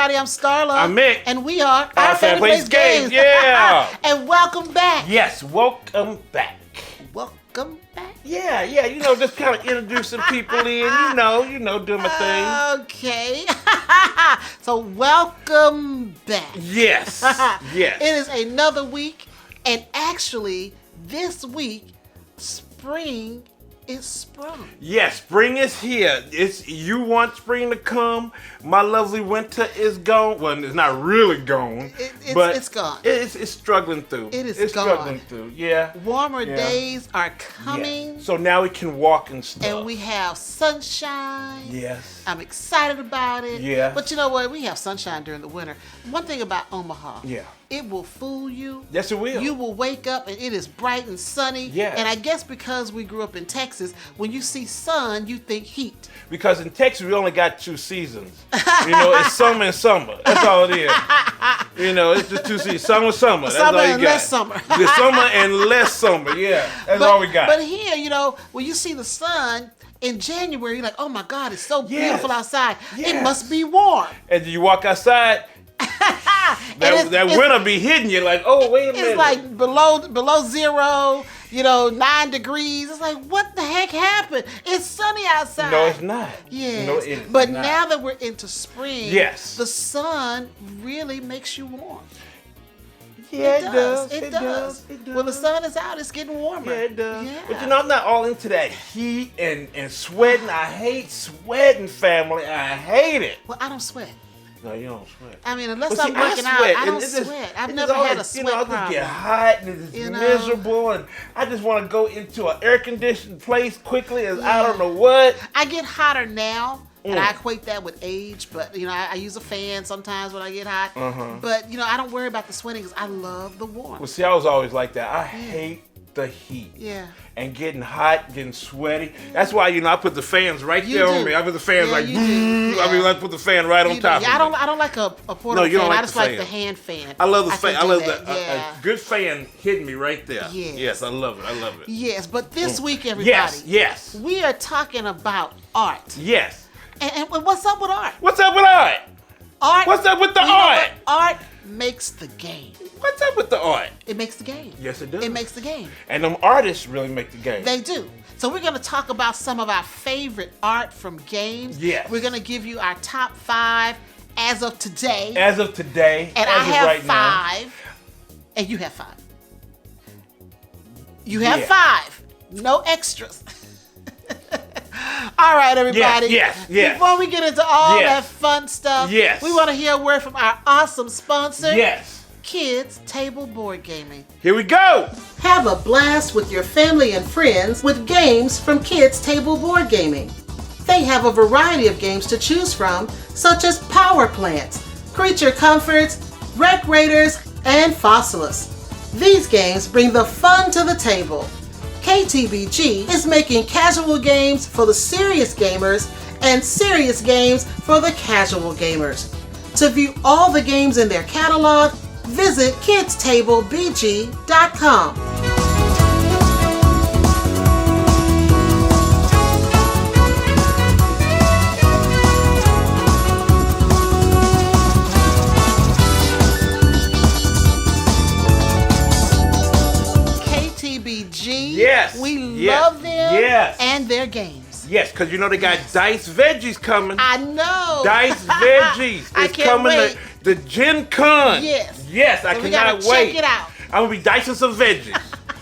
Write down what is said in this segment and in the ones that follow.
everybody. I'm Starla. I'm Mik. And we are Our Family Plays Games. Yeah. And welcome back. Yes, welcome back. Welcome back. Yeah, just kind of introducing people in, doing my thing. Okay. So welcome back. Yes, yes. It is another week, and actually, this week, spring is sprung. Yes, spring is here. You want spring to come. My lovely winter is gone. Well, it's not really gone, but it's gone. It's struggling through. It's gone. Struggling through. Yeah. Warmer days are coming. Yeah. So now we can walk and stuff. And we have sunshine. Yes. I'm excited about it. Yeah. But you know what? We have sunshine during the winter. One thing about Omaha. Yeah. It will fool you. Yes, it will. You will wake up and it is bright and sunny. Yeah. And I guess because we grew up in Texas, when you see sun, you think heat. Because in Texas, we only got 2 seasons. It's summer and summer. That's all it is. It's just 2 seasons. Summer. That's summer all you and got. less summer. The summer and less summer. Yeah, that's all we got. But here, when you see the sun in January, you're like, oh my God, it's so beautiful outside. Yes. It must be warm. And you walk outside, that winter be hitting you like, oh, wait a minute. It's like below zero, 9 degrees. It's like, what the heck happened? It's sunny outside. No, it's not. Yes. No, it is but not. now that we're into spring, yes, the sun really makes you warm. Yeah, It does. When the sun is out, it's getting warmer. Yeah, it does. Yeah. But I'm not all into that heat and sweating. I hate sweating, family. I hate it. Well, I don't sweat. No, you don't sweat. I mean, unless But I'm working out, I don't just sweat. I've never had a sweat I problem. just get hot and it's miserable, and I just want to go into an air-conditioned place quickly as I don't know what. I get hotter now, and I equate that with age, but, I use a fan sometimes when I get hot. But, I don't worry about the sweating because I love the warmth. Well, see, I was always like that. I hate the heat. Yeah. And getting hot, getting sweaty. That's why, I put the fans right there on me. I put the fans I put the fan right on top of me. I don't like a portable fan. Like I just like the hand fan. I love the fan. I love that. a good fan hitting me right there. Yes. Yes, I love it. Yes, but this week, everybody. Yes. We are talking about art. Yes. And what's up with art? What's up with art? Art. What's up with the art? Art makes the game. What's up with the art? It makes the game. Yes, it does. It makes the game. And them artists really make the game. They do. So we're going to talk about some of our favorite art from games. Yes. We're going to give you our top 5 as of today. As of today. And I have 5. And you have 5. You have 5. No extras. All right, everybody. Yes. Before we get into all that fun stuff, we want to hear a word from our awesome sponsor, Kids Table Board Gaming. Here we go. Have a blast with your family and friends with games from Kids Table Board Gaming. They have a variety of games to choose from, such as Power Plants, Creature Comforts, Wreck Raiders, and Fossilis. These games bring the fun to the table. KTBG is making casual games for the serious gamers and serious games for the casual gamers. To view all the games in their catalog, visit kidstablebg.com. Yes. We love them Yes. and their games. Yes, because they got Dice Veggies coming. I know. Dice Veggies. I It's can't coming wait. to Gen Con. Yes. Yes, I So we cannot gotta wait. check it out. I'm going to be dicing some veggies.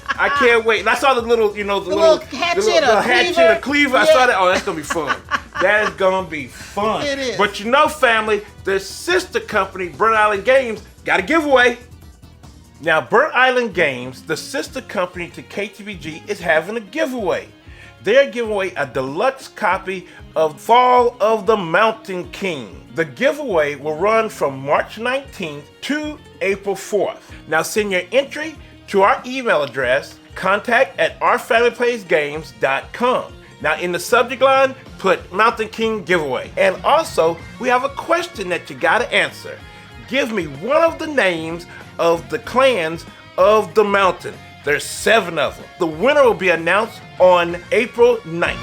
I can't wait. And I saw the little, the little hatchet or cleaver. I saw that. Oh, that's going to be fun. That is going to be fun. It is. But family, the sister company, Burnt Island Games, got a giveaway. Now, Burnt Island Games, the sister company to KTBG, is having a giveaway. They're giving away a deluxe copy of Fall of the Mountain King. The giveaway will run from March 19th to April 4th. Now, send your entry to our email address, contact@ourfamilyplaysgames.com. Now, in the subject line, put Mountain King giveaway. And also, we have a question that you gotta answer. Give me one of the names of the clans of the mountain. There's 7 of them. The winner will be announced on April 9th.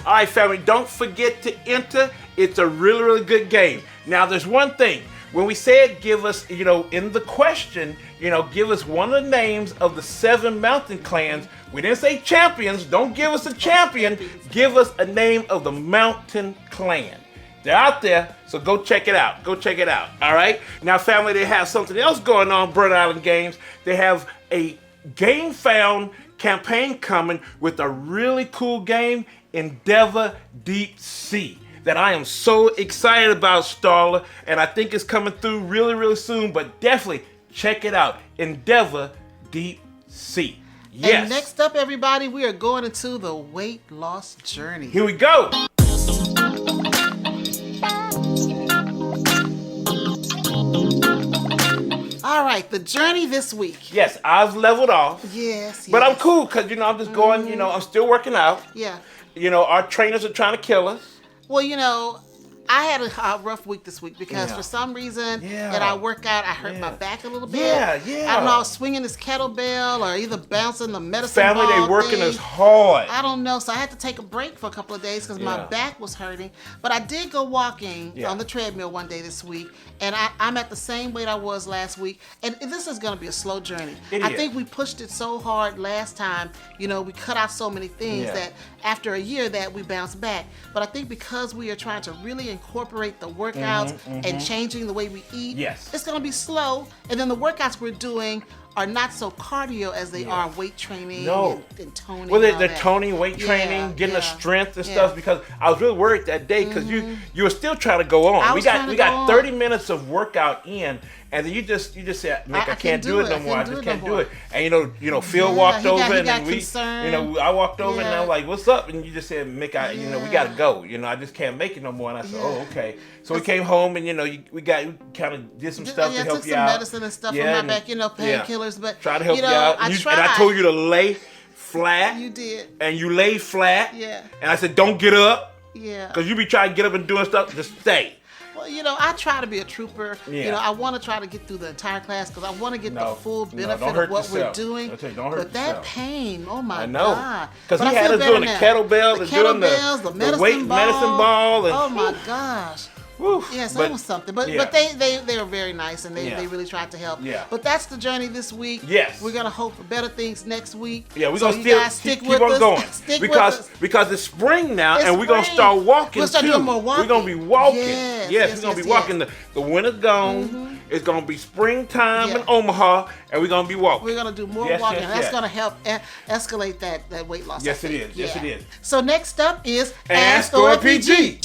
All right, family, don't forget to enter. It's a really, really good game. Now, there's one thing. When we said give us, in the question, give us one of the names of the 7 mountain clans. We didn't say champions. Don't give us a champion. Give us a name of the mountain clan. They're out there, so go check it out. Go check it out, all right? Now, family, they have something else going on, Burnt Island Games. They have a Game Found campaign coming with a really cool game, Endeavor Deep Sea, that I am so excited about, Starla, and I think it's coming through really, really soon, but definitely check it out, Endeavor Deep Sea. Yes. And next up, everybody, we are going into the weight loss journey. Here we go. All right, the journey this week. Yes, I've leveled off. Yes. But I'm cool because, I'm just going, I'm still working out. Yeah. Our trainers are trying to kill us. Well, I had a rough week this week because for some reason that I work out, I hurt my back a little bit. Yeah. I don't know, I was swinging this kettlebell or either bouncing the medicine ball Family, they working thing. us hard. I don't know, so I had to take a break for a couple of days because my back was hurting. But I did go walking on the treadmill one day this week, and I'm at the same weight I was last week. And this is going to be a slow journey. I think we pushed it so hard last time. We cut out so many things that after a year that we bounced back. But I think because we are trying to really incorporate the workouts and changing the way we eat, it's going to be slow. And then the workouts we're doing are not so cardio as they are weight training and toning. Well, they're toning, weight training, getting the strength and stuff. Because I was really worried that day because you were still trying to go on. We got 30 minutes of workout in, and then you just said, Mick, I can't do it no more. I just can't do it. And Phil walked over, and then I walked over, and I was like, "What's up?" And you just said, Mick, we gotta go. I just can't make it no more. And I said, "Oh, okay." So we came home, and we kind of did some stuff to help you out. Took some medicine and stuff for my back, painkillers. But try to help you out. And I told you to lay flat. You did. And you lay flat. Yeah. And I said, don't get up. Yeah. Because you be trying to get up and doing stuff. Just stay. Well, I try to be a trooper. I want to try to get through the entire class because I want to get the full benefit of what we're doing. But that pain, oh my God. Because he had us doing the kettlebells, the medicine ball. And, oh my gosh. Woo. Yes, that was something. But they were very nice and they really tried to help. Yeah. But that's the journey this week. Yes. We're gonna hope for better things next week. Yeah, we're gonna still keep on going. Because it's spring now and we're gonna start walking. We'll start doing more walking. We're gonna be walking. Yes, we're gonna be walking. The winter's gone. It's gonna be springtime in Omaha, and we're gonna be walking. We're gonna do more walking. That's gonna help escalate that weight loss. Yes, it is. Yes, it is. So next up is Ask OFPG.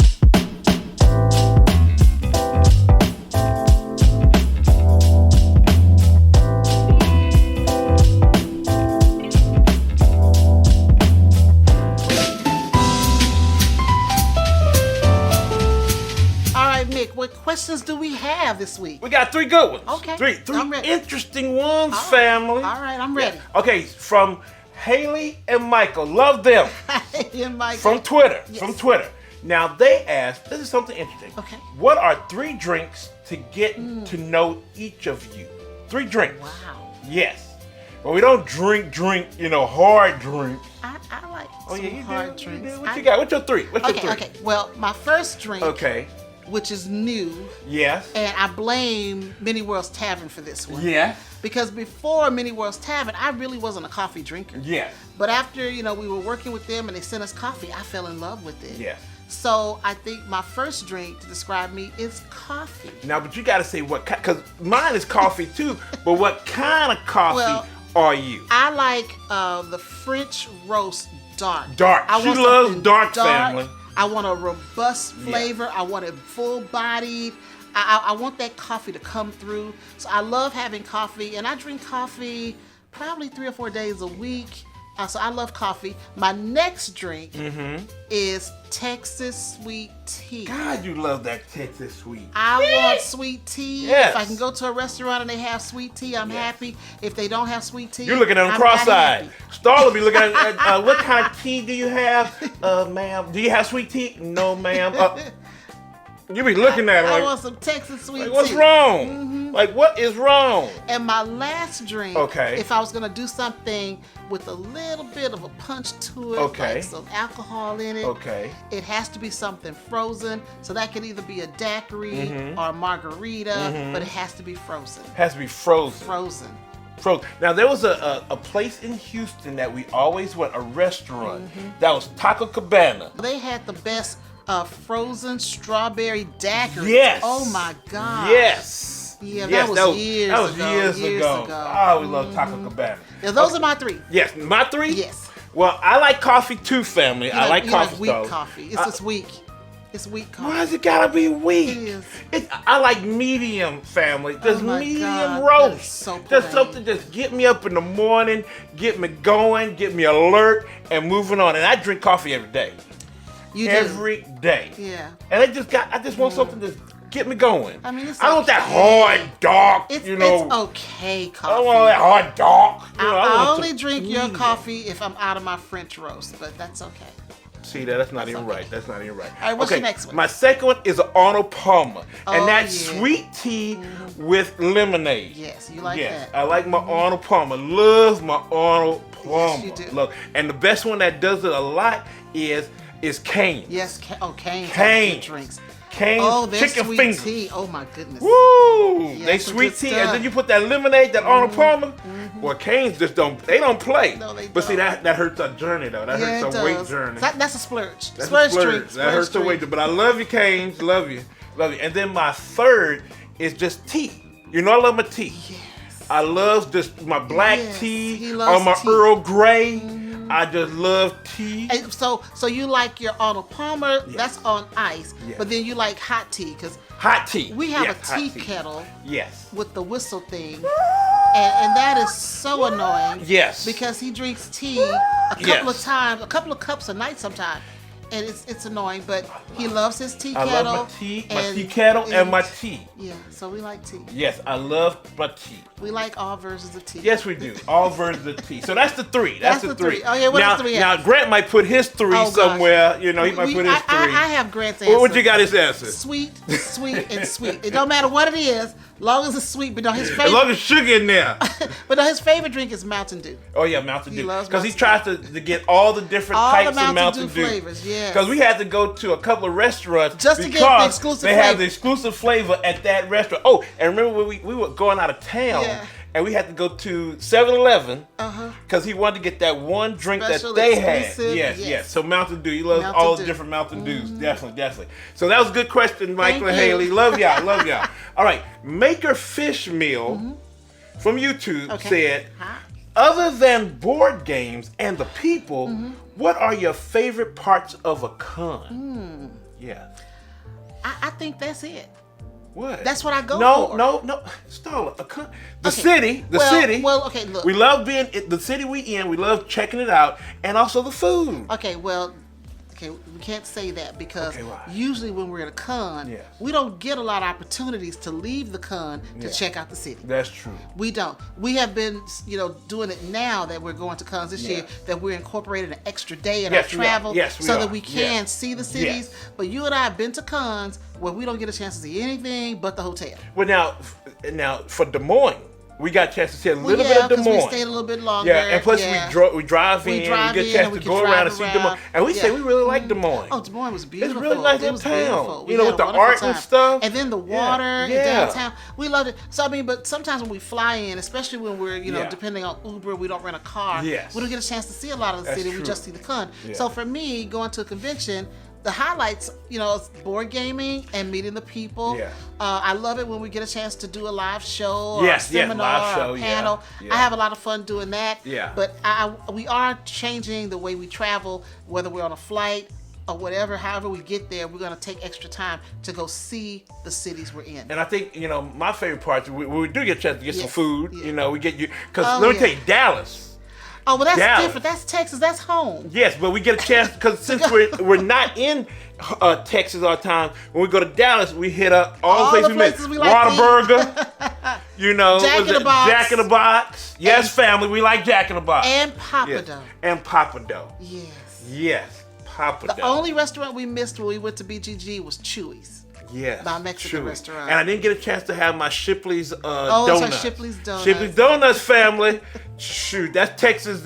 What questions do we have this week? We got 3 good ones. Okay. Three interesting ones, family. All right, I'm ready. Yeah. Okay, from Haley and Michael. Love them. Haley and Michael. From Twitter. From Twitter. Now, they asked, this is something interesting. Okay. What are 3 drinks to get to know each of you? 3 drinks. Wow. Yes. But we don't drink, hard drinks. I like hard drinks. What you got? What's your 3? What's your 3? Okay. Well, my first drink. Okay. Which is new. Yes. And I blame Many Worlds Tavern for this one. Yeah. Because before Many Worlds Tavern, I really wasn't a coffee drinker. Yeah. But after, we were working with them and they sent us coffee, I fell in love with it. Yeah. So I think my first drink to describe me is coffee. Now, but you got to say what, because mine is coffee too, but what kind of coffee are you? I like the French roast dark. Dark. She loves dark, family. I want a robust flavor. I want it full-bodied. I want that coffee to come through. So I love having coffee, and I drink coffee probably 3 or 4 days a week. So I love coffee. My next drink is Texas sweet tea. God, you love that Texas sweet. I want sweet tea. Yes. If I can go to a restaurant and they have sweet tea, I'm happy. If they don't have sweet tea, you're looking at them cross-eyed. Starla be looking at what kind of tea do you have? Ma'am, do you have sweet tea? No, ma'am. You be looking at her I like, want some Texas sweet tea. What's wrong? Like, what is wrong? And my last drink, Okay. if I was gonna do something with a little bit of a punch to it, Okay. like some alcohol in it, Okay. it has to be something frozen. So that could either be a daiquiri or a margarita, but it has to be frozen. Has to be frozen. Frozen. Frozen. Now, there was a place in Houston that we always went, a restaurant. That was Taco Cabana. They had the best frozen strawberry daiquiri. Yes. Oh my God. Yes. Yeah, Yes, that was years That was ago, years years ago. ago. Oh, we love Taco Cabana. Yeah, those are my three. Yes, my three? Yes. Well, I like coffee too, family. I like you coffee weak though. coffee. It's just weak. It's weak coffee. Why does it gotta be weak? It is. I like medium, family. Just my medium God, roast. that's so Just plain. something just get me up in the morning, get me going, get me alert, and moving on. And I drink coffee every day. You do. Every day. Yeah. And I just want something to get me going. I mean, it's I don't want that okay. hard dark, It's you know. it's okay coffee. I don't want that hard dark. You know, I want only some drink your medium. coffee if I'm out of my French roast, but that's okay. See, that's not even okay. right. That's not even right. All right, what's your next one? My second one is an Arnold Palmer. Oh, And that's yeah. sweet tea with lemonade. Yes, you like Yes, that. I like my Arnold Palmer. Love my Arnold Palmer. you do. Love. And the best one that does it a lot is Cane's. Yes, Cane's. Cane's. Drinks. Cane's Oh, there's chicken sweet fingers. tea. Oh my goodness. Woo! Yeah, They some sweet good tea, stuff. and then you put that lemonade, that Arnold Palmer. Well, Cane's just don't play. No, they But see, don't. that hurts our journey though. That Yeah, hurts it our weight does. journey. That's a splurge. That's Splurge a splurge. drink. That hurts the weight. But I love you, Cane's. Love you. Love you. And then my third is just tea. You know I love my tea. Yes. I love just my black Yes, tea he or loves my tea. Earl Grey. I just love tea. And so you like your Arnold Palmer? Yes. That's on ice. Yes. But then you like hot tea because Hot tea. we have Yes, a hot tea kettle Yes. with the whistle thing, and that is so annoying. Yes. Because he drinks tea a couple of Yes. times, a couple of cups a night sometimes, and it's annoying. But he loves his tea I kettle. love my tea kettle and my tea. Yeah, so we like tea. Yes, I love my tea. We like all versions of tea. Yes, we do. All versions of tea. So that's the three. That's the three. Oh yeah, what now, else do we now have? Grant might put his three Oh, gosh. somewhere. You know, he might put his three. I have Grant's answer. What you got his answer? Sweet, sweet, and sweet. It don't matter what it is, long as it's sweet. But no, his As favorite. long as sugar in there. But no, his favorite drink is Mountain Dew. Oh yeah, Mountain He Dew. loves Because he Mountain tries to get all the different All the types of Mountain Mountain Dew Dew flavors, yes. Because we had to go to a couple of restaurants Just to get because the exclusive they have flavor. the exclusive flavor at that restaurant. Oh, and remember when we were going out of town Yeah. and we had to go to 7-Eleven Uh-huh. because he wanted to get that one drink Special, that they had. exclusive, Yes, yes. yes. So Mountain Dew, he loves Mountain all Dew. the different Mountain Dews. Definitely, definitely. So that was a good question, Michael and Thank you. Haley. Love y'all, love y'all. All right, Maker Fish Meal from YouTube Okay. said, Huh? other than board games and the people, Mm-hmm. what are your favorite parts of a con? Yeah. I think that's it. What? That's what I go no, for. No. Starla, a con. The Okay. city. Well, okay, look. We love being the city we in. We love checking it out, and also the food. Okay, we can't say that because Okay, why? usually when we're at a con, Yes. we don't get a lot of opportunities to leave the con to Yeah. check out the city. That's true. We don't. We have been, doing it now that we're going to cons this year, Yes. that we're incorporating an extra day in Yes, our we are. travel Yes, we so are. that we can Yes. see the cities. Yes. But you and I have been to cons where we don't get a chance to see anything but the hotel. Well, now for Des Moines, we got a chance to see a little bit of Des because we Moines. stayed a little bit longer. Yeah, and plus yeah. we drive in, drive we get a in chance and we to can go around drive and see Des around. Moines. And we say Yeah. we really like Des Moines. Oh, Des Moines was beautiful. really nice It little was town. beautiful. You know, We with had a the wonderful art and time. stuff. And then the Yeah. water Yeah. downtown. We loved it. So, but sometimes when we fly in, especially when we're, Yeah. depending on Uber, we don't rent a car. Yes. We don't get a chance to see a lot of the That's city. We true. just see the con. Yeah. So for me, going to a convention, the highlights, is board gaming and meeting the people. Yeah. I love it when we get a chance to do a live show or Yes, a yes, seminar live or show, a yeah, panel. yeah. I have a lot of fun doing that. Yeah. But we are changing the way we travel, whether we're on a flight or whatever, however we get there, we're going to take extra time to go see the cities we're in. And I think, my favorite part, we do get a chance to get some Yes, food. yeah. We get you, because Oh, let me yeah. tell you, Dallas. Oh, well, that's Dallas. different. That's Texas. That's home. Yes, but we get a chance, because since we're not in Texas all the time, when we go to Dallas, we hit up all the the places places we like to eat. Whataburger, Jack was in the it Box. Jack in the Box. Yes, And- family, we like Jack in the Box. And Papa Yes. Dough. And Papa Dough. Yes. Yes, Papa The Dough. only restaurant we missed when we went to BGG was Chewy's. Yes, my Mexican true. restaurant. And I didn't get a chance to have my Shipley's Oh, donuts. it's our Shipley's Donuts. Shipley's Donuts family. Shoot, that's Texas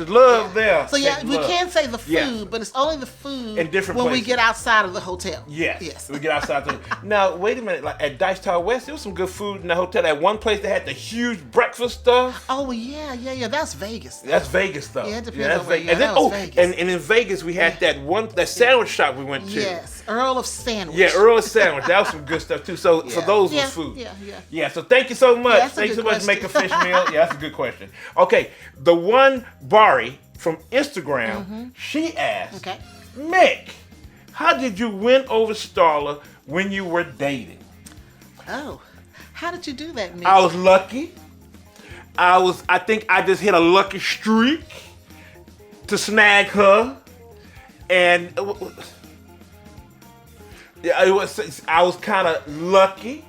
love there. So yeah, Texas we love. can't say the food, Yeah. but it's only the food In different when places. we get outside of the hotel. Yes. We get outside. Now, wait a minute. Like at Dice Tower West, there was some good food in the hotel. At one place, they had the huge breakfast stuff. Oh yeah. That's Vegas. That's Vegas stuff. Yeah, it depends that's on where Vegas. you are. And then, That was Vegas. and in Vegas, we had that sandwich shop we went to. Yes, Earl of Sandwich. Yeah, Earl of Sandwich. That was some good stuff too. So those Yeah, was food. yeah. So thank you so much. that's a Thank you so good much, Make a question. Fish Meal. Yeah, that's a good question. Okay, the one Bari from Instagram, she asked, Okay. Mick, how did you win over Starla when you were dating? Oh, how did you do that, Mick? I was lucky. I think I just hit a lucky streak to snag her, and I was kind of lucky,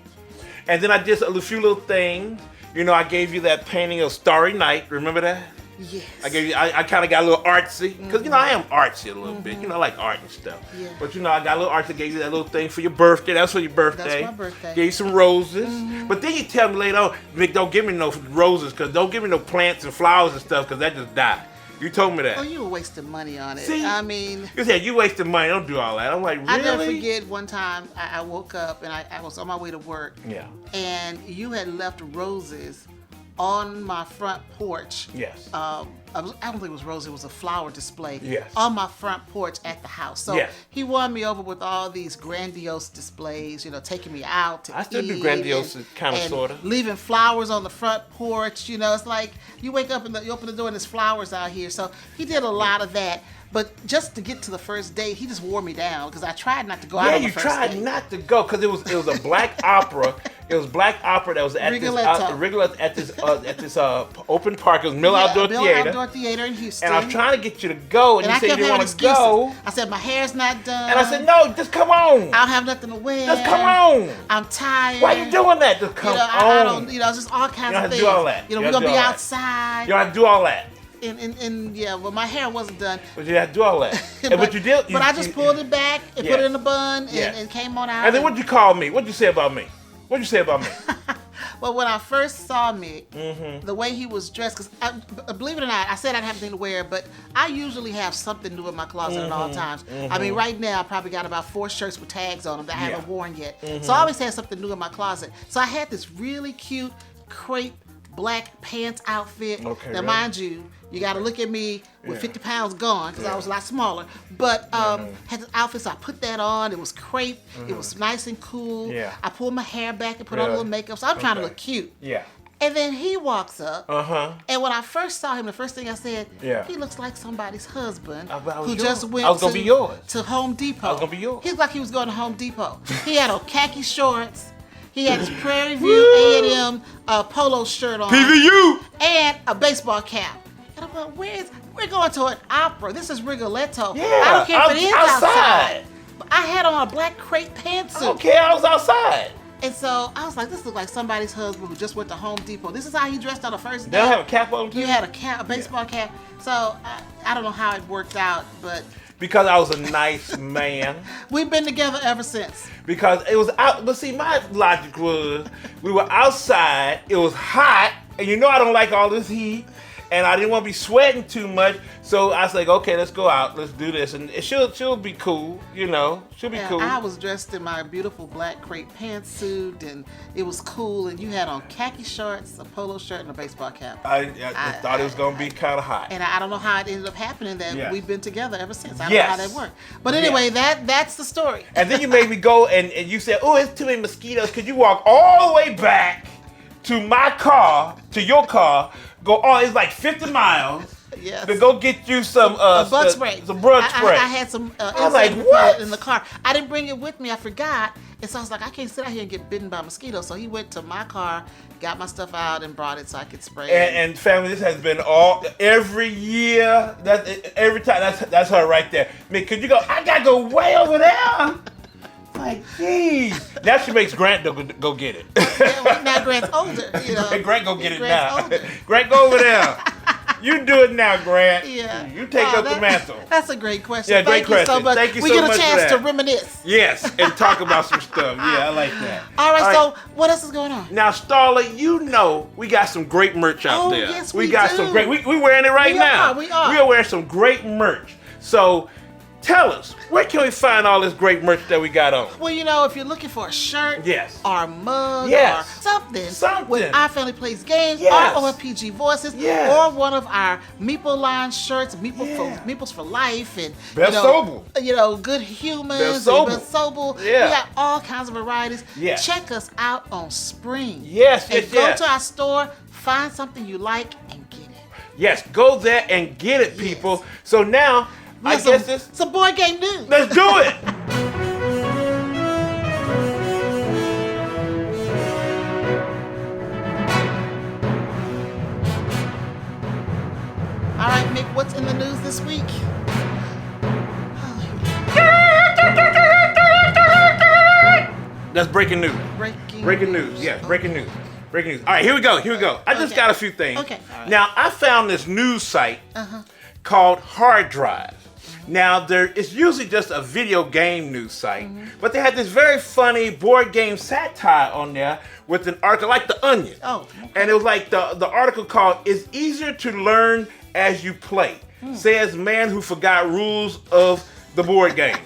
and then I did a few little things. You know, I gave you that painting of Starry Night. Remember that? Yes. I kind of got a little artsy because I am artsy a little bit. I like art and stuff. Yeah. But I got a little artsy. Gave you that little thing for your birthday. That's for your birthday. That's my birthday. Gave you some roses. But then you tell me later on, Mick, don't give me no roses because don't give me no plants and flowers and stuff because that just die. You told me that. Oh, you were wasting money on it. See? I mean, You said you wasted money. Don't do all that. I'm like, really? I never forget one time I woke up and I was on my way to work. Yeah. And you had left roses on my front porch. Yes. I don't think it was roses, it was a flower display. Yes. On my front porch at the house. So Yes. he won me over with all these grandiose displays, taking me out to I still do eat grandiose kinda, and sorta. leaving flowers on the front porch. It's like you wake up and you open the door and there's flowers out here. So he did a lot of that. But just to get to the first date, he just wore me down because I tried not to go out on the you first tried date. not to go because it was a black opera. It was black opera that was at this open park. It was Mill Outdoor Mill Theater. Outdoor Theater in Houston. And I was trying to get you to go, and you I said you kept didn't having want to excuses. go. I said my hair's not done. And I said, no, just come on. I don't have nothing to wear. Just come on. I'm tired. Why you doing that? Just come on. I don't. Just all kinds don't of have to things. do all that. We're You don't gonna have to be do all that. outside. You don't have to do all that. Well, my hair wasn't done. But you have to do all that. But you did. But I just pulled it back and put it in a bun Yes. and came on out. And then what'd you call me? What'd you say about me? What'd you say about me? Well, when I first saw Mick, the way he was dressed, because believe it or not, I said I'd have anything to wear, but I usually have something new in my closet at all times. I mean, right now I probably got about 4 shirts with tags on them that I haven't worn yet. So I always had something new in my closet. So I had this really cute crepe black pants outfit. Okay, now, right. mind you, you got to look at me with 50 pounds gone because I was a lot smaller. But had the outfit, so I put that on. It was crepe. It was nice and cool. Yeah. I pulled my hair back and put on a little makeup. So I'm trying to look cute. Yeah. And then he walks up. And when I first saw him, the first thing I said, Yeah. he looks like somebody's husband I was who yours. just went I was gonna be yours. to Home Depot. I was gonna be yours. He looked like he was going to Home Depot. He had on khaki shorts. He had his Prairie View A&M polo shirt on. PVU. And a baseball cap. And I'm like, we're going to an opera. This is Rigoletto. Yeah, I don't care if it is outside. outside. But I had on a black crepe pantsuit. Okay, I was outside. And so I was like, this looks like somebody's husband who just went to Home Depot. This is how he dressed on the first day. Did I have a cap on too? You had a baseball cap. So I don't know how it worked out, but Because I was a nice man. we've been together ever since. Because it was out. But see, my logic was we were outside. It was hot, and I don't like all this heat, and I didn't want to be sweating too much. So I was like, okay, let's go out. Let's do this, and she'll be cool. She'll be cool. I was dressed in my beautiful black crepe pantsuit, and it was cool. And you had on khaki shorts, a polo shirt, and a baseball cap. I thought it was gonna be kind of hot. And I don't know how it ended up happening that Yes. we've been together ever since. I don't Yes. know how that worked. But anyway, that's the story. And then you made me go and you said, oh, it's too many mosquitoes. Could you walk all the way back to my car, to your car, it's like 50 miles Yes. to go get you some bug spray. Some bug spray. I had some was like, insect what? repellent in the car. I didn't bring it with me. I forgot. And so I was like, I can't sit out here and get bitten by mosquitoes. So he went to my car, got my stuff out, and brought it so I could spray it. And family, this has been every year. Every time. That's her right there. Mick, could you go? I gotta go way over there. Like, geez. Now she makes Grant go get it. Yeah, well, now Grant's older. Grant go get it Grant's now. older. Grant, go over there. You do it now, Grant. Yeah. You take up the mantle. That's a great question. Yeah, great Thank you so question. much. Thank you we so get much a for chance that. to reminisce. Yes, and talk about some stuff. Yeah, I like that. All right, All so what else is going on? Now, Starla, you know we got some great merch out there. Yes, we we got do. some great. We wearing it right now. We are. We are wearing some great merch. So, tell us, where can we find all this great merch that we got on? Well, you know, if you're looking for a shirt, Yes. or a mug, Yes. or something, Something. with Our Family Plays Games, Yes. or OFPG Voices, Yes. or one of our Meeple line shirts, Yeah. Meeples for Life, and Best Sobel. Good Humans, Best Sobel. Best Sobel. Yeah. We got all kinds of varieties. Yes. Check us out on Spring. Yes, and yes, go yes. to our store, find something you like, and get it. Yes, go there and get it, people. So now, We I have guess this. some board game news. Let's do it. All right, Mick, what's in the news this week? That's breaking news. Breaking news. Yes, breaking news. Breaking news. All right, here we go. I just Okay. got a few things. Okay, all right. Now, I found this news site called Hard Drive. Now, it's usually just a video game news site, but they had this very funny board game satire on there with an article like The Onion. Oh, And it was like the article called "It's Easier to Learn as You Play," says man who forgot rules of the board game.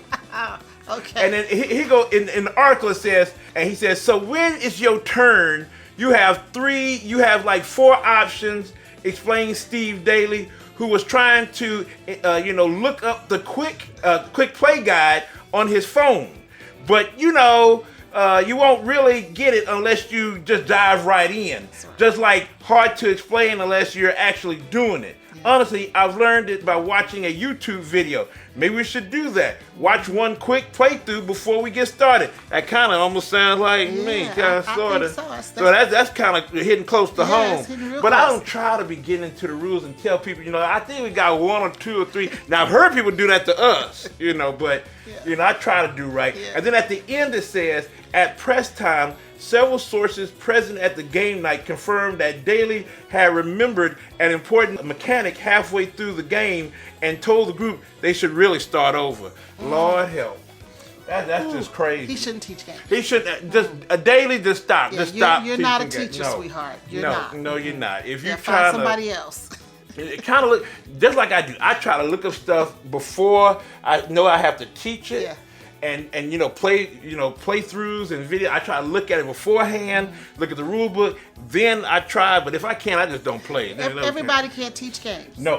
okay. And then he go in the article it says, and he says, so when it's your turn, you have like 4 options, explains Steve Daly, who was trying to look up the quick play guide on his phone. But you won't really get it unless you just dive right in. Just like hard to explain unless you're actually doing it. Honestly, I've learned it by watching a YouTube video. Maybe we should do that. Watch one quick playthrough before we get started. That kind of almost sounds like me, kind of, I sort of. think so. So that's kind of hitting close to home. it's hitting real But I close. don't try to be getting into the rules and tell people, I think we got 1 or 2 or 3. Now, I've heard people do that to us, but, I try to do right. Yeah. And then at the end it says, at press time, several sources present at the game night confirmed that Daly had remembered an important mechanic halfway through the game and told the group they should really start over. Lord help. That's just crazy. He shouldn't teach games. He shouldn't Daily. Just stop. Yeah, just stop. You're not a teaching teacher, games. No. sweetheart. You're no, not. No, you're not. If you're Find trying somebody else. it kind of look just like I do. I try to look up stuff before I know I have to teach it. Yeah. And playthroughs and video. I try to look at it beforehand, look at the rule book, then I try. But if I can't, I just don't play it. Everybody can't teach games. No.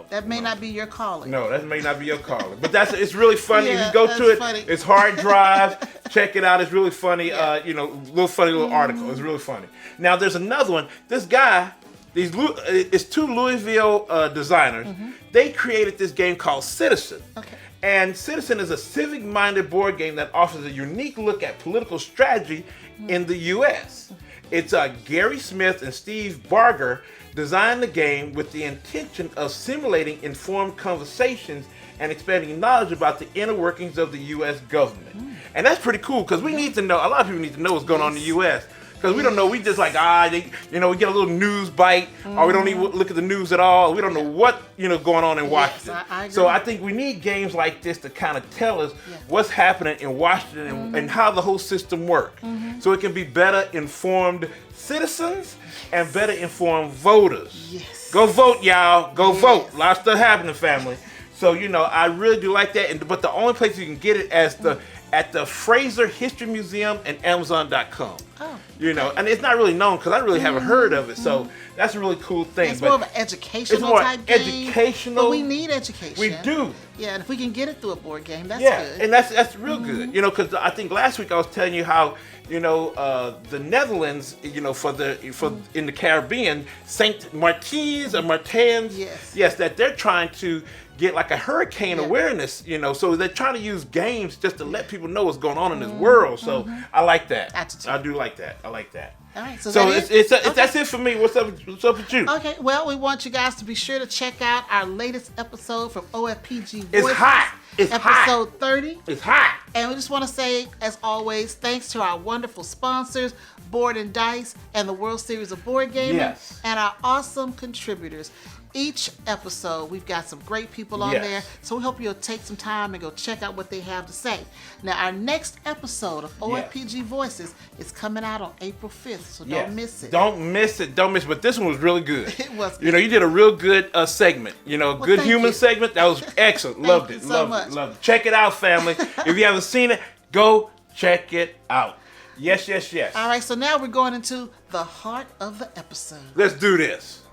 That may not be your calling. No, that may not be your calling. But it's really funny. Yeah, if you go to that's it, funny. it's Hard Drive. Check it out. It's really funny. Little funny little article. It's really funny. Now there's another one. This guy. It's 2 Louisville designers. They created this game called Citizen. Okay. And Citizen is a civic-minded board game that offers a unique look at political strategy in the U.S. It's Gary Smith and Steve Barger designed the game with the intention of simulating informed conversations and expanding knowledge about the inner workings of the U.S. government. And that's pretty cool because we need to know, a lot of people need to know what's going on in the U.S. Because we don't know, we just like, we get a little news bite, or we don't even look at the news at all. We don't know what, going on in Washington. I agree. So I think we need games like this to kind of tell us what's happening in Washington and how the whole system works. So it can be better informed citizens and better informed voters. Yes. Go vote, y'all. Go vote. A lot of stuff happening, family. So, I really do like that. But the only place you can get it at the Fraser History Museum and Amazon.com. Oh. And it's not really known because I really haven't heard of it. So that's a really cool thing. It's more of an educational it's more type game. educational. But we need education. We do. Yeah, and if we can get it through a board game, that's Yeah, good. and that's real good. Because I think last week I was telling you how the Netherlands, for in the Caribbean, Saint Martins or Martins, yes, that they're trying to get like a hurricane awareness, so they're trying to use games just to let people know what's going on in this world. So I like that. Attitude. I do like that. I like that. All right, so that's it for me. What's up with you? Okay, well, we want you guys to be sure to check out our latest episode from OFPG Voices. It's hot. It's episode hot. 30. It's hot. And we just want to say, as always, thanks to our wonderful sponsors, Board and Dice and the World Series of Board Gaming, Yes. and our awesome contributors. Each episode, we've got some great people on Yes. there, so we hope you'll take some time and go check out what they have to say. Now, our next episode of OFPG Voices is coming out on April 5th, so don't miss it. Don't miss it. Don't miss it. But this one was really good. It was. You know, you did a real good segment. You know, good thank human you. segment. That was excellent. Loved you it. so Loved much. it. Loved it. Check it out, family. If you haven't seen it, go check it out. Yes, yes, yes. All right, so now we're going into the heart of the episode. Let's do this.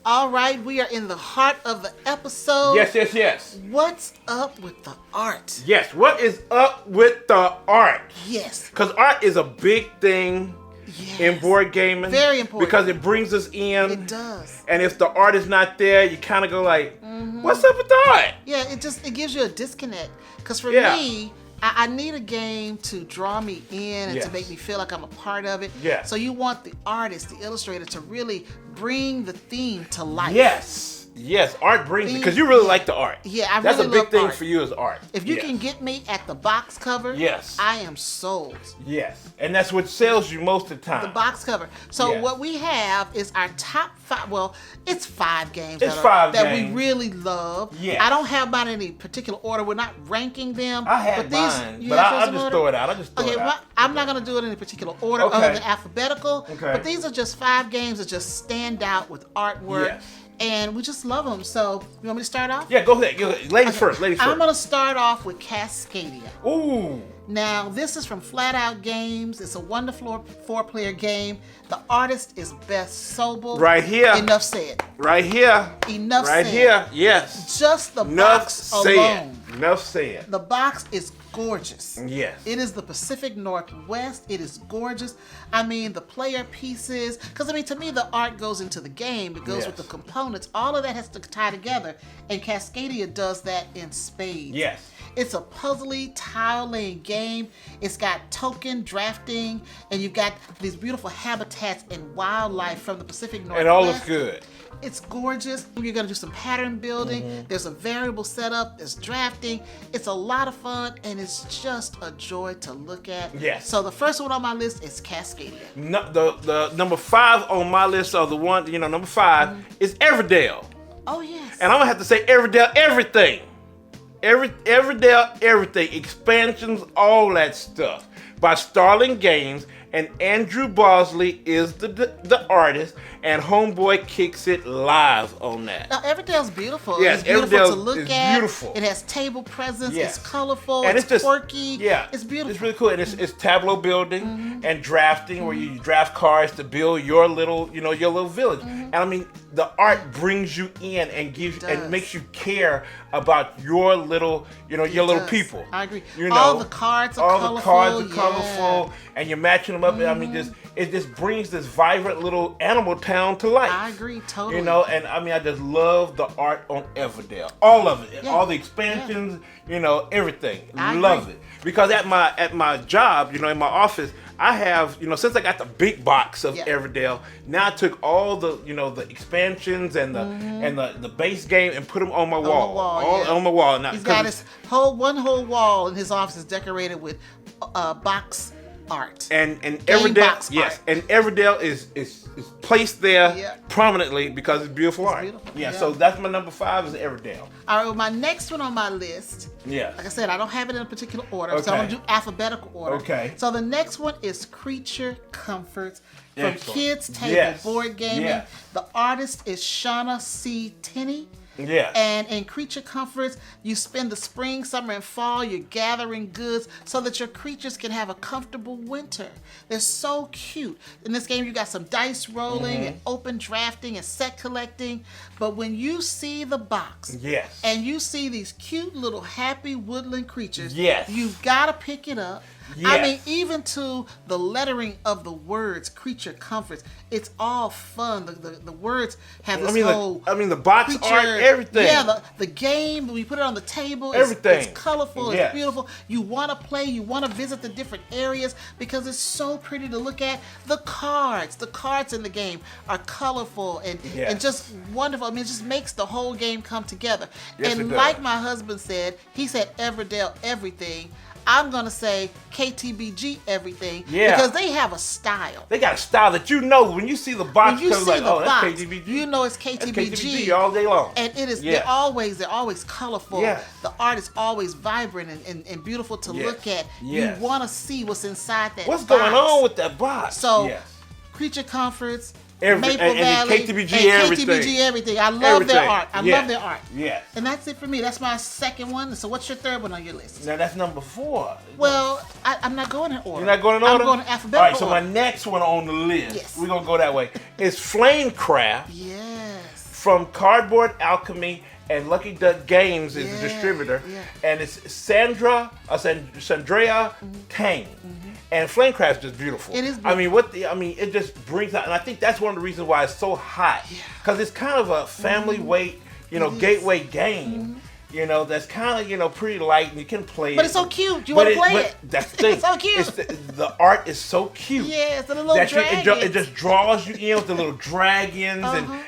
All right, we are in the heart of the episode. Yes, yes, yes. What's up with the art? Yes, what is up with the art? Yes. Because art is a big thing in board gaming. Very important. Because it brings us in. It does. And if the art is not there, you kind of go like, what's up with the art? Yeah, it gives you a disconnect. Because for Yeah. me, I need a game to draw me in and Yes. to make me feel like I'm a part of it. Yes. So you want the artist, the illustrator, to really bring the theme to life. Yes. Yes, art brings it. Because you really like the art. Yeah, I That's really a big love thing art. for you is art. If you Yes. can get me at the box cover, Yes. I am sold. Yes. And that's what sells you most of the time. The box cover. So Yes. what we have is our top 5. Well, it's 5 games It's 5 that games. we really love. Yes. I don't have mine in any particular order. We're not ranking them. I had but these, mine, you but have I'll yours in just order? throw it out. I'll just throw Okay, it well, out. I'm not going to do it in a particular order Okay. other than alphabetical. Okay. But these are just 5 games that just stand out with artwork. Yes. And we just love them. So, you want me to start off? Yeah, go ahead. Go ahead. Ladies first. Ladies I'm first. going to start off with Cascadia. Ooh. Now, this is from Flat Out Games. It's a 1-to-4 4-player game. The artist is Beth Sobel. Right here. Enough said. Right here. Enough Right said. here. Yes. Just the Enough box said. alone. Enough said. The box is gorgeous. Yes. It is the Pacific Northwest. It is gorgeous. I mean, the player pieces, because I mean, to me, the art goes into the game. It goes Yes. with the components. All of that has to tie together, and Cascadia does that in spades. Yes. It's a puzzly tile laying game. It's got token drafting, and you've got these beautiful habitats and wildlife from the Pacific Northwest. And all is good. It's gorgeous. You're gonna do some pattern building. Mm-hmm. There's a variable setup. There's drafting. It's a lot of fun, and it's just a joy to look at. Yes. So the first one on my list is Cascadia. No, the number 5 on my list, or the one, number 5 is Everdale. Oh yes. And I'm gonna have to say Everdale everything. Everdale everything. Expansions, all that stuff. By Starling Games, and Andrew Bosley is the artist, and Homeboy kicks it live on that. Now, Everdale's beautiful. Yes, It's beautiful Everdale to look is at. beautiful. It has table presence. Yes. It's colorful. And it's just quirky. Yeah, It's beautiful. It's really cool, and it's tableau building and drafting, where you draft cards to build your little, your little village. And I mean, the art brings you in and gives does. and makes you care about your little, your little does. people. I agree. You All know, the cards are all colorful. the cards are yeah. colorful, and you're matching them up. And I mean, it just brings this vibrant little animal town to life. I agree totally. And I mean, I just love the art on Everdale, all of it, Yeah. all the expansions, everything. I Love agree. it because at my job, in my office, I have, since I got the big box of Yeah. Everdale, now I took all the, the expansions and the base game and put them on my wall, all yeah. on my wall. Now, He's got his one whole wall in his office is decorated with box art. and Game Everdale, box yes, art. and Everdale is placed there Yeah. prominently because it's beautiful art. beautiful, Yeah, yeah. so that's my number 5 is Everdale. All right, well, my next one on my list, Yeah. like I said, I don't have it in a particular order, so Okay. I'm going to do alphabetical order. Okay. So the next one is Creature Comforts from Excellent. Kids Table Yes. Board Gaming. Yes. The artist is Shauna C. Tenney. Yes. And in Creature Comforts, you spend the spring, summer, and fall, you're gathering goods so that your creatures can have a comfortable winter. They're so cute. In this game, you got some dice rolling and open drafting and set collecting. But when you see the box Yes. and you see these cute little happy woodland creatures, Yes. you've got to pick it up. I Yes. mean, even to the lettering of the words, Creature Comforts, it's all fun. The words have this whole the box art, everything. Yeah, the game, when you put it on the table, Everything. it's colorful, Yes. it's beautiful. You want to play, you want to visit the different areas because it's so pretty to look at. The cards in the game are colorful and Yes. just wonderful. I mean, it just makes the whole game come together. Yes, and it does. like my husband said, he said Everdale everything. I'm going to say KTBG everything. Yeah. Because they have a style. They got a style that when you see the box, When you see like, the that's box, KTBG. you know it's That's KTBG. KTBG all day long. And it is, Yes. they're always colorful. Yes. The art is always vibrant and beautiful to Yes. look at. Yes. You want to see what's inside that What's box. going on with that box? So, yes. Creature Comforts, And Maple Valley, KTBG and everything. KTBG everything. I love their Everything. art. I Yes. love their art. Yes. And that's it for me. That's my second one. So what's your third one on your list? Now that's number 4. Well, I'm not going in order. You're not going in order? I'm going in alphabetical All right, so order. my next one on the list, Yes. we're going to go that way, is Flamecraft Yes. from Cardboard Alchemy and Lucky Duck Games is the Yeah, distributor. yeah. And it's Sandrea Tang. And Flamecraft's just beautiful. It is I mean, it just brings out, and I think that's one of the reasons why it's so hot. Because it's kind of a family weight, It is. gateway game. That's kind of, pretty light and you can play it. But it's so cute. You want to play it. That's the thing. It's so cute. The art is so cute. Yeah, it's the little That dragons. it just draws you in with the little dragons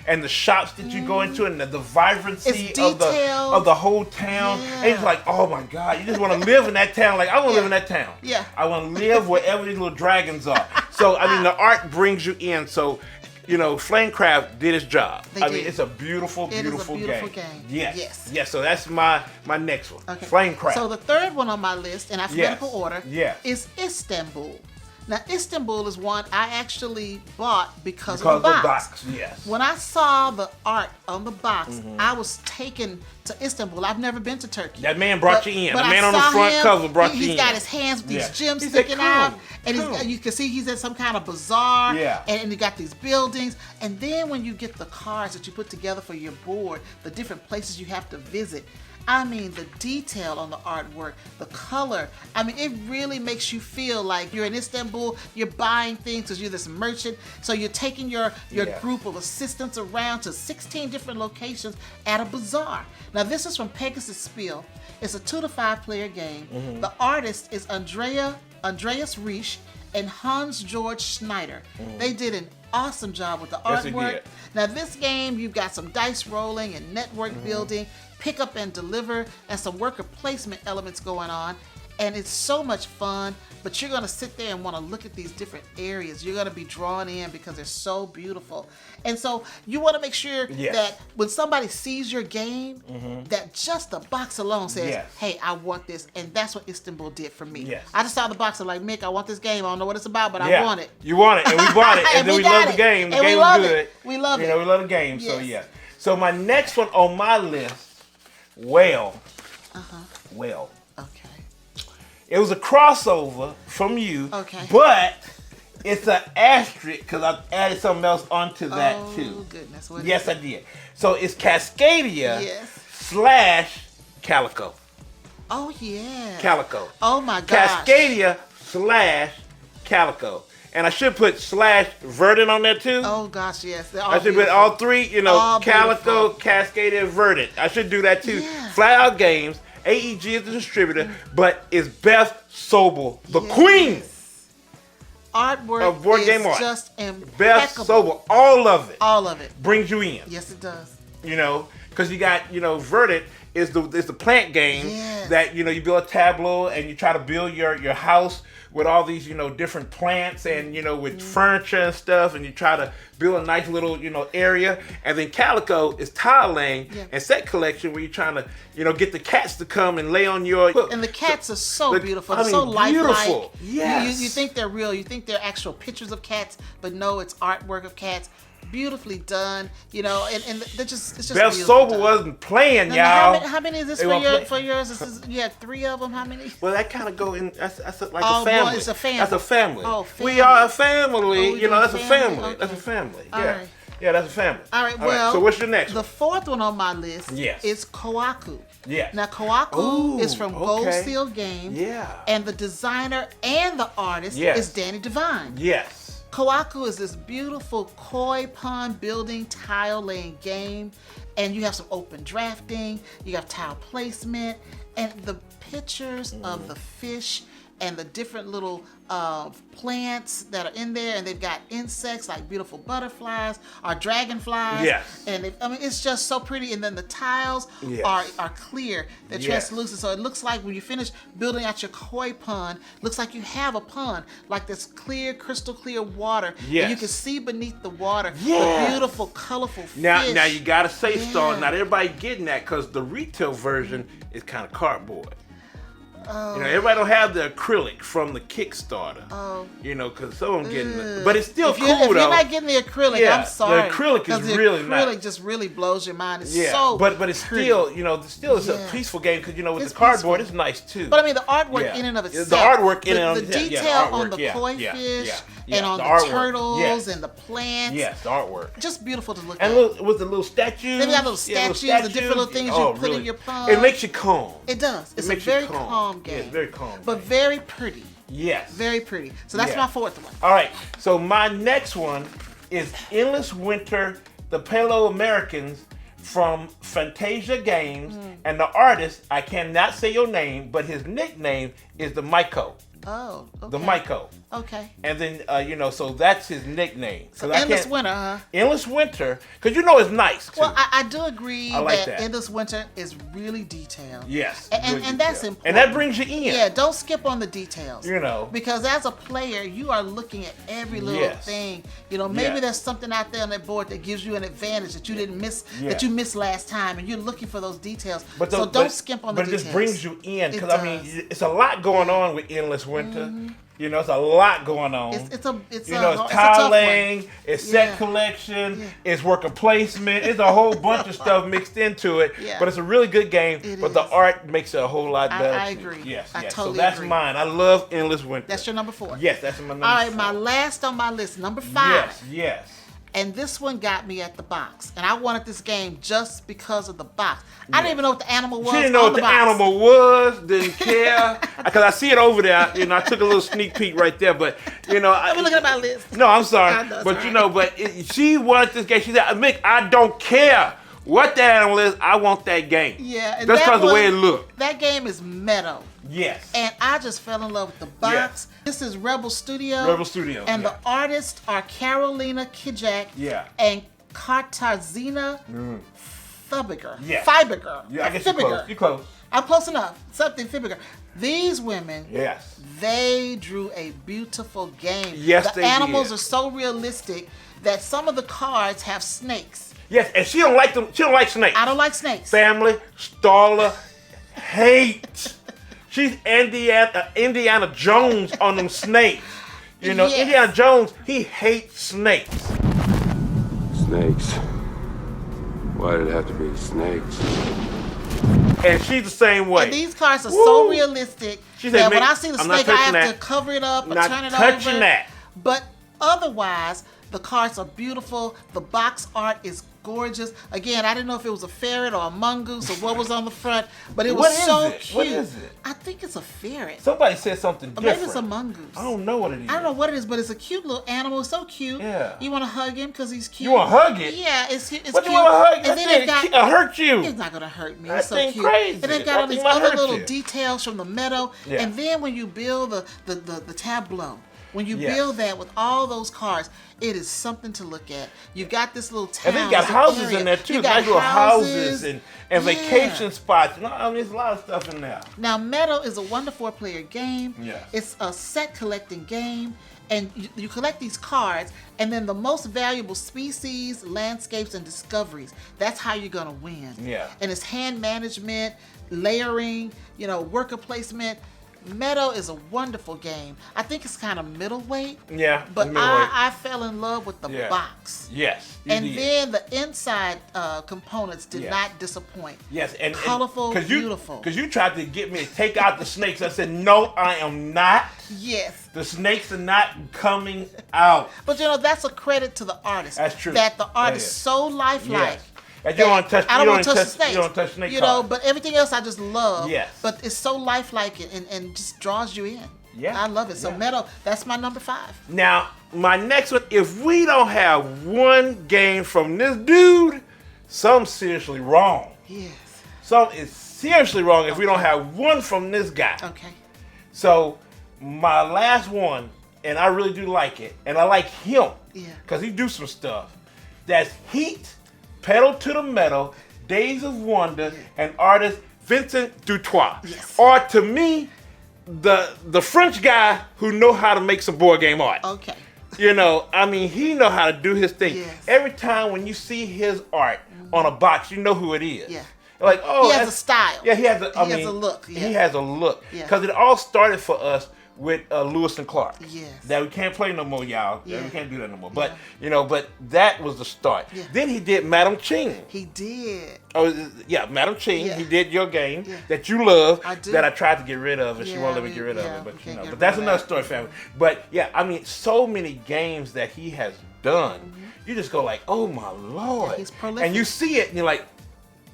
and the shops that you go into and the vibrancy It's of detailed. the whole town. Yeah. And it's like, oh my God, you just want to live in that town. Like, I want to live in that town. Yeah. I want to live wherever these little dragons are. So, I mean, the art brings you in. So, Flamecraft did its job. They I mean, did. it's a beautiful, beautiful, beautiful game. game. Yes. Yes. So that's my next one. Okay. Flamecraft. So the third one on my list in alphabetical Yes. order Yes. is Istanbul. Now, Istanbul is one I actually bought because Because of the of the box. box, yes. When I saw the art on the box, Mm-hmm. I was taken to Istanbul. I've never been to Turkey. That man brought you in. but The I man on the saw front him, cover brought you in. He's got his hands with these Yeah. gems He said, sticking "Come, out. And come." you can see he's at some kind of bazaar. Yeah. And you got these buildings. And then when you get the cards that you put together for your board, the different places you have to visit, I mean, the detail on the artwork, the color. I mean, it really makes you feel like you're in Istanbul, you're buying things because you're this merchant. So you're taking your Yeah. group of assistants around to 16 different locations at a bazaar. Now, this is from Pegasus Spiel. It's a 2 to 5 player game. Mm-hmm. The artist is Andreas Riesch and Hans Georg Schneider. They did an awesome job with the Mm-hmm. Yes, they artwork. did. Now, this game, you've got some dice rolling and network Mm-hmm. building, pick up and deliver, and some worker placement elements going on. And it's so much fun, but you're gonna sit there and wanna look at these different areas. You're gonna be drawn in because they're so beautiful. And so you wanna make sure Yes. that when somebody sees your game, that just the box alone says, Yes. hey, I want this. And that's what Istanbul did for me. Yes. I just saw the box, I'm like, Mick, I want this game. I don't know what it's about, but Yeah. I want it. You want it, and we bought it, and, And then we we love got the it. game. The And we game love was it. good. We love it. We love the game. So Yes. yeah. So my next one on my list, Whale. Whale. Okay. It was a crossover from you. Okay. But it's an asterisk because I added something else onto that Oh, too. goodness. What Yes, is I it? did. So it's Cascadia Yes. / Calico. Oh, yeah. Calico. Oh, my gosh. Cascadia / Calico. And I should put / Verdant on there too. Oh, gosh, yes. They're all I should put beautiful. all three, All Calico, beautiful. Cascadia, Verdant. I should do that too. Yeah. Flat Out Games, AEG is the distributor, but it's Beth Sobel, the Yes. queen. Artwork of board is game art. just Beth impeccable. Sobel, all of it All of it. brings you in. Yes, it does. Because you got, Verdant is the plant game Yes. that, you build a tableau and you try to build your house with all these, different plants and, with furniture and stuff, and you try to build a nice little, area. And then Calico is tile laying Yeah. and set collection where you're trying to, get the cats to come and lay on your... And the cats are so the- beautiful. I They're so mean, lifelike. beautiful. You Yes. think they're real. You think they're actual pictures of cats, but no, it's artwork of cats. Beautifully done, and they're just, it's just Beth beautiful Sobel done. wasn't playing, Now, y'all. how many is this They for won't play. for yours? You had 3 of them. How many? Well, that kind of go in. That's like Oh, a family. boy, it's a family. That's a family. Oh, We family. are a family. Oh, we doing That's a family? family. That's a Okay. family. All Yeah. right. Yeah, that's a family. All right, well. So what's your next The one? 4th one on my list Yes. is Koaku. Yes. Now, Koaku Ooh, is from Gold okay. Seal Games. Yeah. And the designer and the artist Yes. is Danny Devine. Yes. Koaku is this beautiful koi pond building tile laying game, and you have some open drafting, you have tile placement, and the pictures of the fish and the different little plants that are in there, and they've got insects like beautiful butterflies or dragonflies. Yes. And it's just so pretty. And then the tiles are clear, they're translucent, so it looks like when you finish building out your koi pond, looks like you have a pond, like this clear, crystal clear water. Yes. And you can see beneath the water Yes. the beautiful, colorful fish. Now you gotta say, Star, not everybody getting that because the retail version is kind of cardboard. Everybody don't have the acrylic from the Kickstarter. Because some of them getting it. But it's still cool, if though. you're not getting the acrylic, I'm sorry. The acrylic is really nice. The acrylic just really blows your mind. It's so but it's pretty. still it's a peaceful game because with the cardboard it's nice too. But I mean the artwork in and of itself. The artwork in and of the itself. detail on the koi fish and on the turtles and the plants. Yes, the artwork. Just beautiful to look at. And with the little statues. They've got little statues, the different little things you put in your pond. It makes you calm. It does. It's a very calm game. Yeah, it's very calm. But very pretty. Yes. Very pretty. So that's my fourth one. All right. So my next one is Endless Winter, the Palo Americans from Fantasia Games. And the artist, I cannot say your name, but his nickname is the Myco. Oh, okay. The Myco. Okay. And then, so that's his nickname. So Endless Winter, huh? Endless Winter, because it's nice, too. Well, I do agree that Endless Winter is really detailed. Yes. And that's important. And that brings you in. Yeah, don't skip on the details. Because as a player, you are looking at every little thing. Maybe there's something out there on that board that gives you an advantage that you didn't miss, that you missed last time, and you're looking for those details. So don't skip on the details. But it just brings you in, because, it's a lot going on with Endless Winter. It's a lot going on. It's tiling, it's set collection, it's worker placement, it's a whole bunch of stuff mixed into it. Yeah. But it's a really good game. The art makes it a whole lot better. I agree. Yes, I yes. totally So that's agree. mine. I love Endless Winter. That's your number 4. Yes, that's my number 4. All right, my last on my list, number 5. Yes. And this one got me at the box. And I wanted this game just because of the box. I didn't even know what the animal was. She didn't know what the animal was, didn't care. Because I see it over there. I took a little sneak peek right there. But, Let me look at my list. No, I'm sorry. She wanted this game. She said, Mick, I don't care what the animal is. I want that game. Yeah. And just because of the way it looked. That game is Meadow. Yes. And I just fell in love with the box. Yes. This is Rebel Studio. And the artists are Carolina Kijak and Katarzyna Fibiger. Fibiger. Yeah, I guess you're close. I'm close enough. Something Fibiger. These women, yes, they drew a beautiful game. Yes, the animals are so realistic that some of the cards have snakes. Yes, and she don't like them. She don't like snakes. I don't like snakes. Family, Starla, hate. She's Indiana Jones on them snakes. Indiana Jones, he hates snakes. Snakes. Why did it have to be snakes? And she's the same way. And these cards are so realistic that when I see the snake, I have to cover it up or turn it over. Not touching that. But otherwise, the cards are beautiful. The box art is gorgeous. Again, I didn't know if it was a ferret or a mongoose or what was on the front, but it was so cute. What is it? I think it's a ferret. Somebody said something different. Maybe it's a mongoose. I don't know what it is. I don't know what it is, but it's a cute little animal. It's so cute. Yeah. You want to hug him because he's cute. You want to hug it? Yeah, it's cute. What do you want to hug? And then it'll hurt you. It's not gonna hurt me. That It's so thing cute. crazy. And they've got all these other little details from the meadow. Yeah. And then when you build the tableau, when you build that with all those cards, it is something to look at. You got this little town. And they got houses in there too. Nice little houses and vacation spots. There's a lot of stuff in there. Now, Meadow is a 1 to 4 player game. Yes. It's a set collecting game. And you collect these cards, and then the most valuable species, landscapes, and discoveries. That's how you're gonna win. Yeah. And it's hand management, layering, worker placement. Meadow is a wonderful game. I think it's kind of middleweight. Yeah. But I fell in love with the box. Yes. And then the inside components did not disappoint. Yes. And colorful, beautiful. Because you tried to get me to take out the snakes. I said, no, I am not. Yes. The snakes are not coming out. But that's a credit to the artist. That's true. That the art is so lifelike. Yes. You don't want to touch. I don't want to touch the snakes. You don't touch snake cards. But everything else I just love. Yes. But it's so lifelike and just draws you in. Yeah. I love it. So Meadow, that's my number 5. Now, my next one, if we don't have one game from this dude, something's seriously wrong. Yes. Something is seriously wrong if we don't have one from this guy. Okay. So, my last one, and I really do like it, and I like him because he do some stuff. That's Heat, Pedal to the Metal, Days of Wonder, and artist Vincent Dutoit. Yes. Or to me, the French guy who know how to make some board game art. Okay. You know, I mean, he know how to do his thing. Yes. Every time when you see his art on a box, you know who it is. Yeah. Like, oh, he has a style. Yeah, he has a. He has a look. Yeah. He has a look. Yeah. Because it all started for us with Lewis and Clark. Yes. That we can't play no more, y'all. Yeah. We can't do that no more. But but that was the start. Yeah. Then he did Madam Ching. He did. Oh yeah, Madam Ching. Yeah. He did your game that you love. I do. That I tried to get rid of, and she won't let me get rid of it. But but that's another story, family. But yeah, I mean, so many games that he has done. You just go like, oh my lord. Yeah, he's prolific. And you see it, and you're like,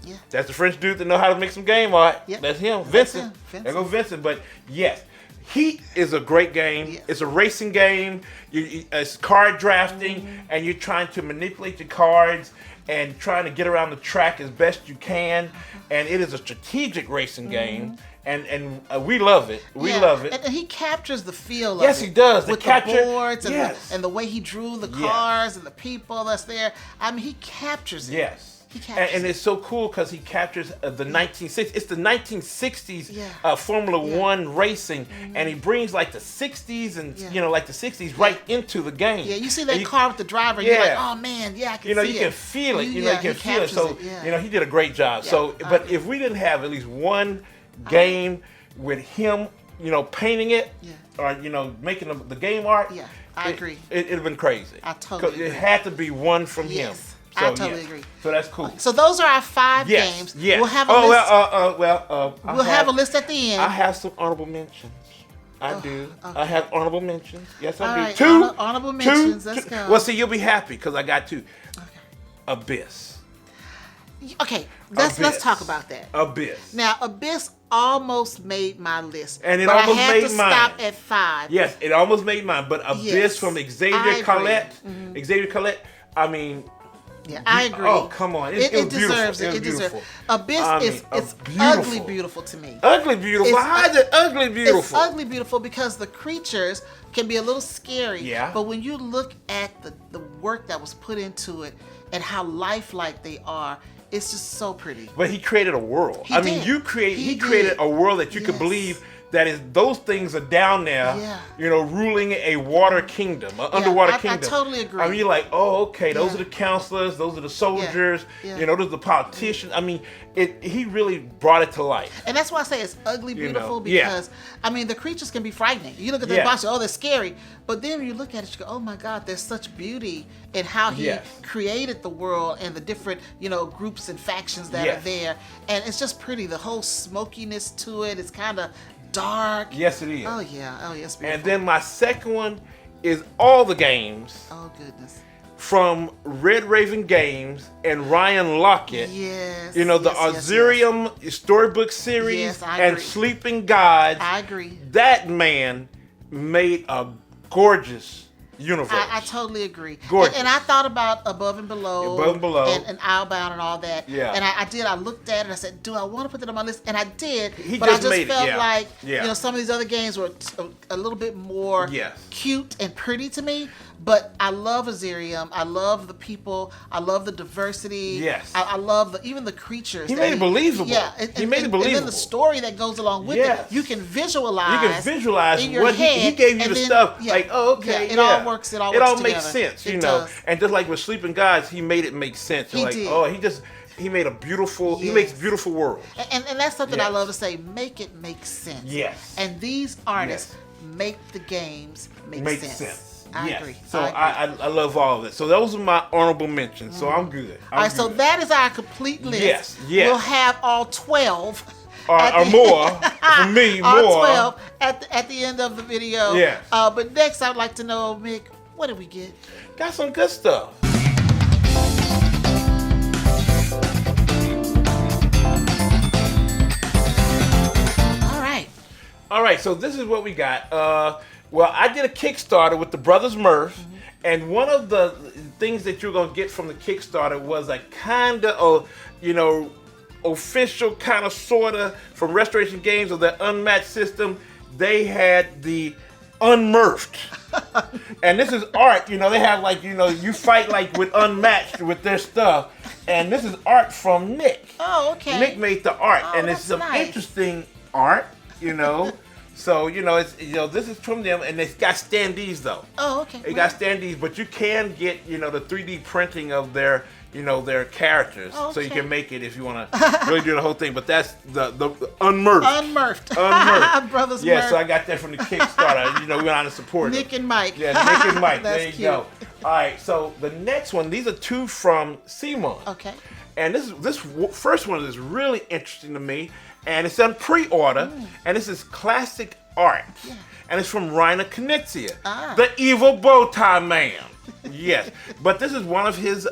Yeah. that's the French dude that know how to make some game art. Yep. That's him, That's Vincent. him, There go Vincent. But yes, Heat is a great game. Yes. It's a racing game. It's card drafting, and you're trying to manipulate your cards and trying to get around the track as best you can. And it is a strategic racing game. And we love it. We love it. And he captures the feel of it. Yes, he does. With the boards and the way he drew the cars and the people that's there. I mean, he captures it. Yes. He captures and it's so cool because he captures the 1960s. It's the 1960s Formula One racing, and he brings like the 60s and like the 60s right into the game. Yeah, you see that car with the driver, and you're like, oh man, I can see it. You can feel it. You can feel it. So it, he did a great job. Yeah, so, but if we didn't have at least one game with him, painting it or making the game art, I agree. It'd have been crazy. I totally agree. It had to be one from him. So, I totally agree. So that's cool. So those are our 5 games. Yes. We'll have a list. We'll have a list at the end. I have some honorable mentions. I do. Okay. I have honorable mentions. Yes, I do. Right, 2 honorable mentions. Let's go. Well, see, you'll be happy because I got 2. Okay. Abyss. Okay, let's talk about that. Abyss. Now, Abyss almost made my list, and it but almost I had made to mine. stop at 5. Yes, it almost made mine. But Abyss from Xavier Collette. Xavier Collette. I mean. Yeah, I agree. Oh, come on. It deserves it. It deserves it. Abyss is ugly beautiful to me. Ugly beautiful? How is it ugly beautiful? It's ugly beautiful because the creatures can be a little scary. Yeah. But when you look at the work that was put into it and how lifelike they are, it's just so pretty. But he created a world. He created a world that you could believe that is those things are down there, ruling a water kingdom, an underwater kingdom. I totally agree. I mean, you're like, oh, okay, those are the counselors, those are the soldiers, those are the politicians. I mean, he really brought it to life. And that's why I say it's ugly beautiful because, I mean, the creatures can be frightening. You look at their bodies, they're scary. But then when you look at it, you go, oh my God, there's such beauty in how he created the world and the different, groups and factions that are there. And it's just pretty. The whole smokiness to it is kind of dark. Yes, it is. Oh yeah, it's beautiful. And then my second one is all the games. Oh goodness. From Red Raven Games and Ryan Lockett. Yes. The Ozirium storybook series yes, I and agree. Sleeping Gods. I agree. That man made a gorgeous universe. I totally agree. Gorgeous. And I thought about Above and Below. And Islebound and all that. Yeah. And I looked at it and I said, do I want to put that on my list? And I did. But I just felt like, some of these other games were a little bit more cute and pretty to me. But I love Ozirium. I love the people. I love the diversity. Yes. I love even the creatures. He made it believable. Yeah. He made it believable. And then the story that goes along with it. You can visualize. In your what he gave you the stuff. Like, oh, okay. It all works. It all makes sense, does. And just like with Sleeping Gods, he made it make sense. He did. He made a beautiful. He makes beautiful worlds. And that's something I love to say. Make it make sense. Yes. And these artists make the games make sense. I agree. So I love all of it. So those are my honorable mentions. So I'm good. All right. So that is our complete list. Yes. We'll have all 12. Or more. For me, all more. 12 at the end of the video. Yes. But next, I'd like to know, Mik, what did we get? Got some good stuff. All right, so this is what we got. Well, I did a Kickstarter with the Brothers Murph, and one of the things that you're gonna get from the Kickstarter was a kind of, official kind of sorta from Restoration Games of the Unmatched system. they had the Unmurphed. And this is art, they have like, you fight like with Unmatched with their stuff. And this is art from Nick. Oh, okay. Nick made the art, and it's that's some nice. interesting art, So, it's this is from them, and it's got standees though. Oh, okay. It got standees, but you can get, the 3D printing of their their characters, so you Okay. can make it if you want to really do the whole thing. But that's the Unmurphed. Unmurphed. Brothers Yeah, Murph. so I got that from the Kickstarter. We went on to support Nick them. and Mike. Yeah, Nick and Mike. That's There you cute. go. All right, so the next one, these are two from Simon. Okay. And first one is really interesting to me, and it's on pre-order, and this is classic art, and it's from Rainer Knizia, the evil bow tie man. Yes, but this is one of his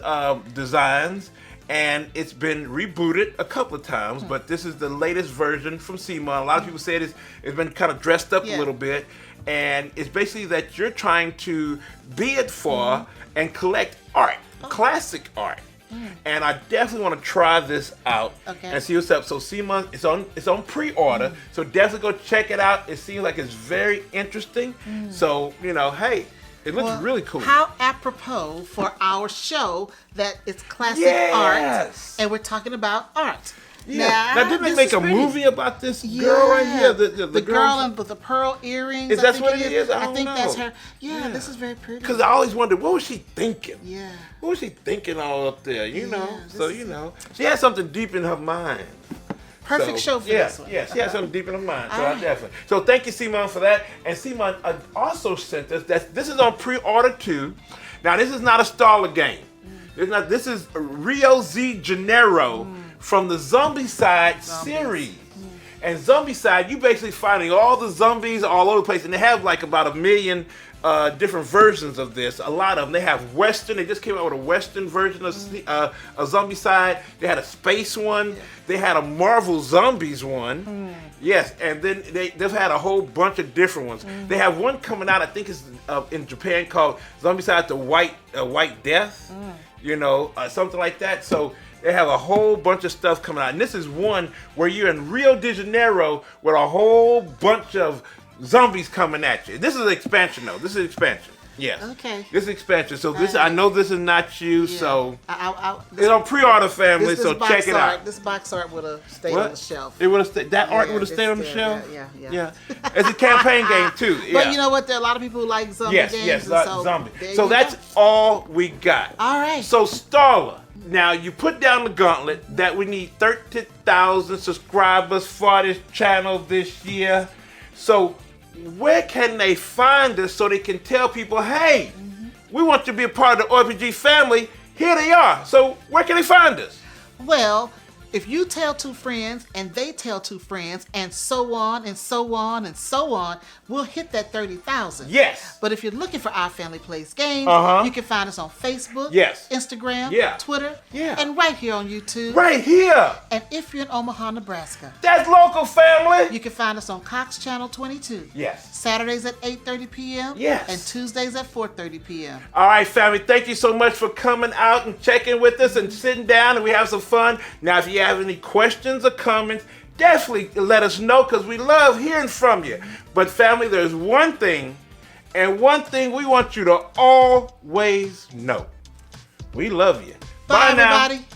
designs, and it's been rebooted a couple of times, but this is the latest version from Simon. A lot of people say it's been kind of dressed up a little bit, and it's basically that you're trying to bid for and collect art, classic art. And I definitely want to try this out and see what's up. So Simon, it's on pre-order, so definitely go check it out. It seems like it's very interesting. So hey, it looks really cool. How apropos for our show that it's classic art, and we're talking about art. Yeah. Now didn't they make a movie about this girl right here? The girl with the pearl earrings. Is that what it is? I think don't that's know. her. Yeah, this is very pretty. Because I always wondered, what was she thinking? Yeah. What was she thinking all up there? So she had something deep in her mind. Perfect show for this one. Yeah, she has something deep in her mind. So I definitely. So thank you, Simon, for that. And Simon also sent us that this is on pre-order too. Now this is not a Starla game. This is Rio de Janeiro from the Zombicide series. And Zombicide, you basically finding all the zombies all over the place, and they have like about 1 million different versions of this. A lot of them. They have Western. They just came out with a Western version of Zombicide. They had a space one. They had a Marvel Zombies one. Yes, and then they've had a whole bunch of different ones. They have one coming out, I think it's in Japan, called Zombicide: The White Death. Something like that. So they have a whole bunch of stuff coming out. And this is one where you're in Rio de Janeiro with a whole bunch of zombies coming at you. This is an expansion, though. This is expansion. Yes. Okay. This is expansion. So I know this is not you, so it's on pre-order, family, so check it out. This box art would have stayed on the shelf. It would have stayed. That art would have stayed on the shelf. Yeah. It's a campaign game too. Yeah. But you know what? There are a lot of people who like zombie games. Yes, so zombie. there So you that's go. all we got. All right. So Starla, now you put down the gauntlet that we need 30,000 subscribers for this channel this year. So where can they find us so they can tell people, hey, we want you to be a part of the OFPG family? Here they are. So where can they find us? Well, if you tell 2 friends and they tell 2 friends and so on and so on and so on, we'll hit that 30,000. Yes. But if you're looking for Our Family Plays Games, you can find us on Facebook, Instagram, Twitter, and right here on YouTube. Right here. And if you're in Omaha, Nebraska, that's local, family. You can find us on Cox Channel 22. Yes. Saturdays at 8:30 p.m. Yes. And Tuesdays at 4:30 p.m. All right, family. Thank you so much for coming out and checking with us and sitting down, and we have some fun. Now, if you have any questions or comments, definitely let us know, because we love hearing from you. But family, there's one thing, and one thing we want you to always know. We love you. Bye now. everybody.